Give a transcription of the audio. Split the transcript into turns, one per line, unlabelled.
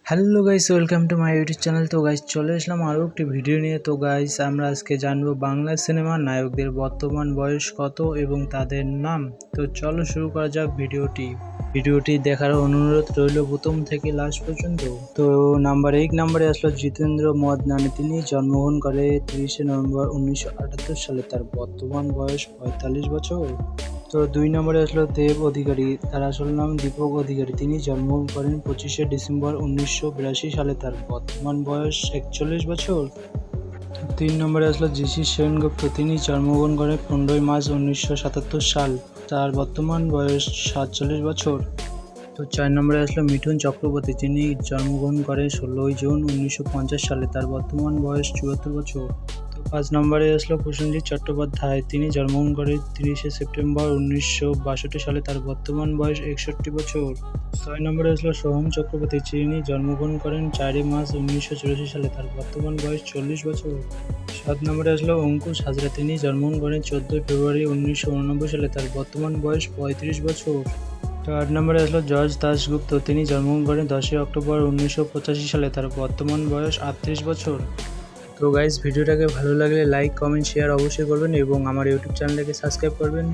Hello guys, welcome to my YouTube channel. তো guys চলে আসলাম আরও একটি ভিডিও নিয়ে। তো গাইস আমরা আজকে জানবো বাংলা সিনেমার নায়কদের বর্তমান বয়স কত এবং তাদের নাম। তো চলো শুরু করা যাক ভিডিওটি দেখার অনুরোধ রইল প্রথম থেকে লাস্ট পর্যন্ত। তো নাম্বারে আসলো জিতেন্দ্র মদনানি। তিনি জন্মগ্রহণ করে 30শে নভেম্বর 1978 সালে। তার বর্তমান বয়স 45 বছর। তো 2 নম্বরে আসলো দেব অধিকারী। তার আসল নাম দীপক অধিকারী। তিনি জন্মগ্রহণ করেন 25শে ডিসেম্বর 1982 সালে। তার বর্তমান বয়স 41 বছর। 3 নম্বরে আসলো জিসি সেনগুপ্ত। তিনি জন্মগ্রহণ করেন 15ই মার্চ 1977 সাল। তার বর্তমান বয়স 47 বছর। তো 4 নম্বরে আসলো মিঠুন চক্রবর্তী। তিনি জন্মগ্রহণ করেন 16ই জুন 1950 সালে। তার বর্তমান বয়স 74 বছর। তো 5 নম্বরে আসলো প্রসেনজিৎ চট্টোপাধ্যায়। তিনি জন্মগ্রহণ করেন 30শে সেপ্টেম্বর 1962 সালে। তার বর্তমান বয়স 61 বছর। 6 নম্বরে আসলো সোহম চক্রবর্তী। তিনি জন্মগ্রহণ করেন 4ই মার্চ 1984 সালে। তার বর্তমান বয়স 40 বছর। 7 নম্বরে আসলো অঙ্কুশ হাজরা। তিনি জন্মগ্রহণ করেন 14ই ফেব্রুয়ারি 1989 সালে। তার বর্তমান বয়স 35 বছর। তো 8 নম্বরে আসলো জর্জ দাশগুপ্ত। তিনি জন্মগ্রহণ করেন 10ই অক্টোবর 1985 সালে। তার বর্তমান বয়স 38 বছর। তো গাইস ভিডিওটাকে ভালো লাগলে লাইক, কমেন্ট, শেয়ার অবশ্যই করবেন এবং আমার ইউটিউব চ্যানেলটাকে সাবস্ক্রাইব করবেন।